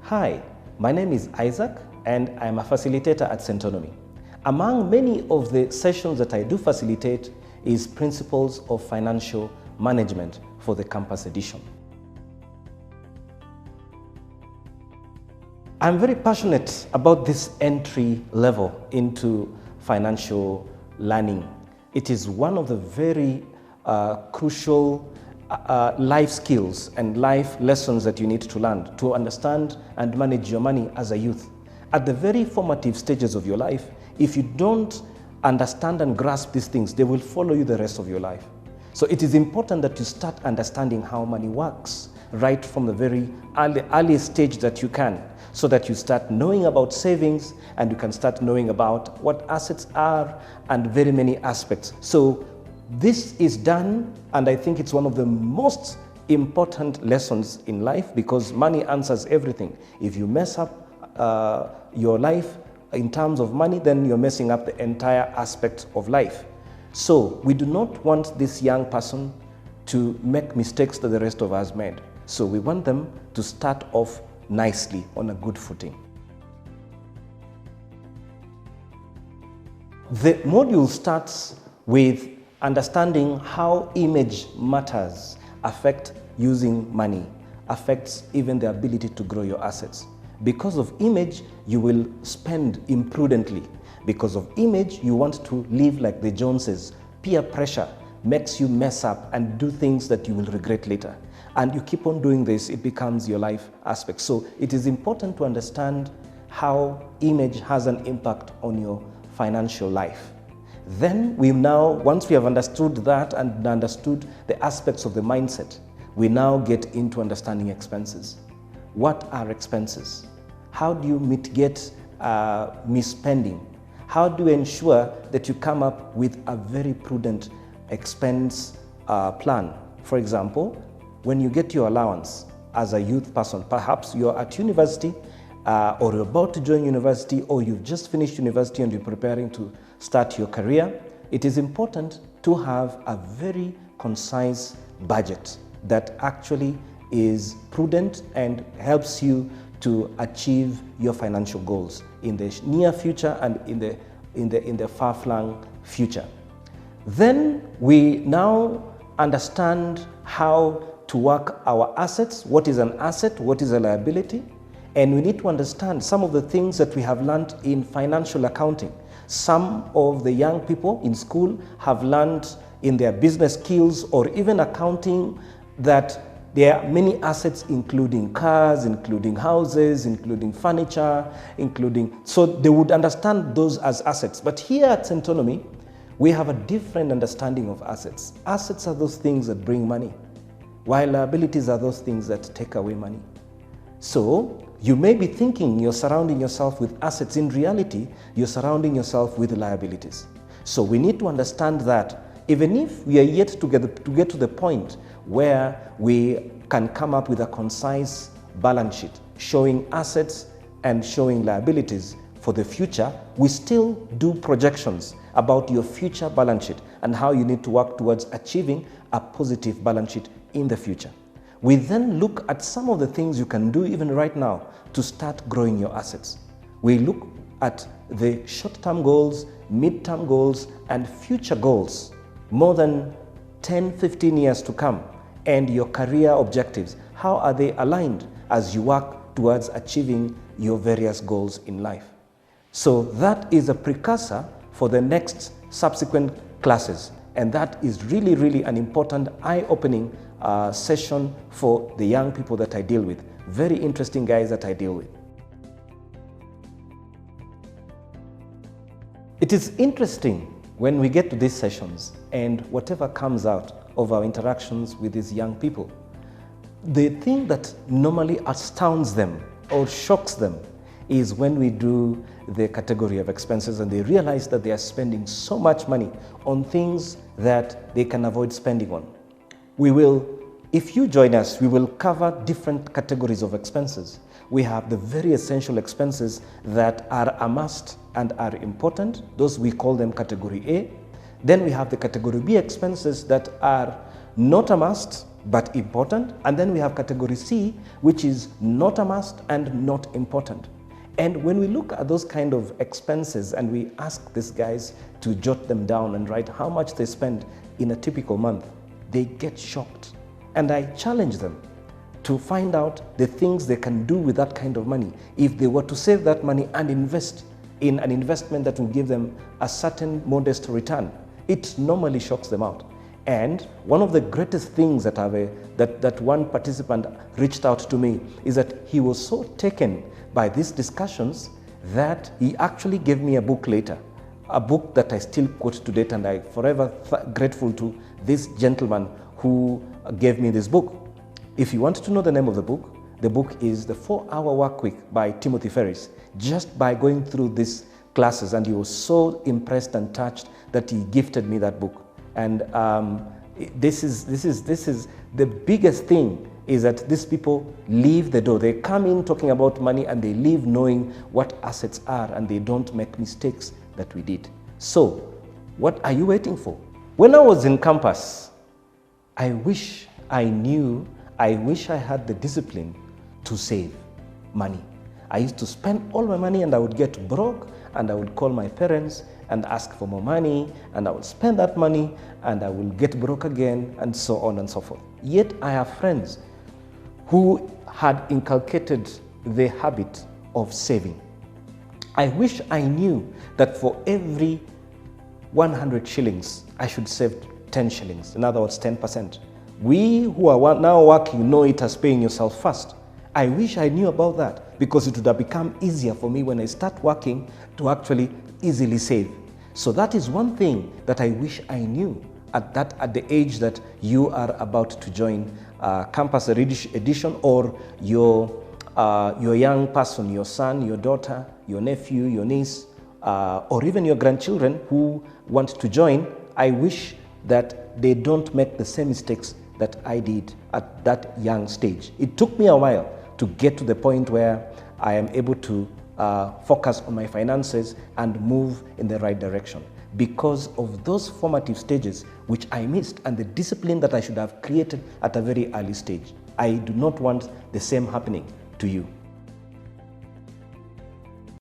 Hi, my name is Isaac and I'm a facilitator at Centonomy. Among many of the sessions that I do facilitate is Principles of Financial Management for the Campus Edition. I'm very passionate about this entry level into financial learning. It is one of the very crucial life skills and life lessons that you need to learn to understand and manage your money as a youth. At the very formative stages of your life, if you don't understand and grasp these things, they will follow you the rest of your life. So it is important that you start understanding how money works right from the very early stage that you can, so that you start knowing about savings and you can start knowing about what assets are and very many aspects. So this is done, and I think it's one of the most important lessons in life, because money answers everything. If you mess up your life in terms of money, then you're messing up the entire aspect of life. So we do not want this young person to make mistakes that the rest of us made. So we want them to start off nicely on a good footing. The module starts with understanding how image matters affect using money, affects even the ability to grow your assets. Because of image, you will spend imprudently. Because of image, you want to live like the Joneses. Peer pressure makes you mess up and do things that you will regret later. And you keep on doing this, it becomes your life aspect. So it is important to understand how image has an impact on your financial life. Then once we have understood that and understood the aspects of the mindset, we now get into understanding expenses. What are expenses? How do you mitigate misspending? How do you ensure that you come up with a very prudent expense plan? For example, when you get your allowance as a youth person, perhaps you're at university or you're about to join university, or you've just finished university and you're preparing to start your career, it is important to have a very concise budget that actually is prudent and helps you to achieve your financial goals in the near future and in the far-flung future. Then we now understand how to work our assets. What is an asset? What is a liability? And we need to understand some of the things that we have learned in financial accounting. Some of the young people in school have learned in their business skills or even accounting that there are many assets, including cars, including houses, including furniture, so they would understand those as assets. But here at Centonomy, we have a different understanding of assets. Assets are those things that bring money, while liabilities are those things that take away money. So you may be thinking you're surrounding yourself with assets. In reality, you're surrounding yourself with liabilities. So we need to understand that even if we are yet to get to the point where we can come up with a concise balance sheet showing assets and showing liabilities for the future, we still do projections about your future balance sheet and how you need to work towards achieving a positive balance sheet in the future. We then look at some of the things you can do even right now to start growing your assets. We look at the short-term goals, mid-term goals, and future goals, more than 10, 15 years to come, and your career objectives. How are they aligned as you work towards achieving your various goals in life? So that is a precursor for the next subsequent classes. And that is really, really an important eye-opening session for the young people that I deal with. Very interesting guys that I deal with. It is interesting when we get to these sessions and whatever comes out of our interactions with these young people. The thing that normally astounds them or shocks them is when we do the category of expenses and they realize that they are spending so much money on things that they can avoid spending on. If you join us, we will cover different categories of expenses. We have the very essential expenses that are a must and are important. Those we call them category A. Then we have the category B expenses that are not a must, but important. And then we have category C, which is not a must and not important. And when we look at those kind of expenses and we ask these guys to jot them down and write how much they spend in a typical month, they get shocked. And I challenge them to find out the things they can do with that kind of money if they were to save that money and invest in an investment that will give them a certain modest return. It normally shocks them out. And one of the greatest things that one participant reached out to me is that he was so taken by these discussions that he actually gave me a book later, a book that I still quote to date, and I'm forever grateful to this gentleman who gave me this book. If you want to know the name of the book is The 4-Hour Workweek by Timothy Ferris. Just by going through these classes, and he was so impressed and touched that he gifted me that book. And this is the biggest thing, is that these people leave the door. They come in talking about money and they leave knowing what assets are, and they don't make mistakes that we did. So what are you waiting for? When I was in campus, I wish I had the discipline to save money. I used to spend all my money and I would get broke, and I would call my parents and ask for more money, and I would spend that money and I will get broke again, and so on and so forth. Yet I have friends who had inculcated the habit of saving. I wish I knew that for every 100 shillings, I should save 10 shillings, in other words, 10%. We who are now working know it as paying yourself first. I wish I knew about that, because it would have become easier for me when I start working to actually easily save. So that is one thing that I wish I knew at the age that you are about to join Campus Edition, or your young person, your son, your daughter, your nephew, your niece, or even your grandchildren who want to join. I wish that they don't make the same mistakes that I did at that young stage. It took me a while to get to the point where I am able to focus on my finances and move in the right direction, because of those formative stages which I missed, and the discipline that I should have created at a very early stage. I do not want the same happening to you.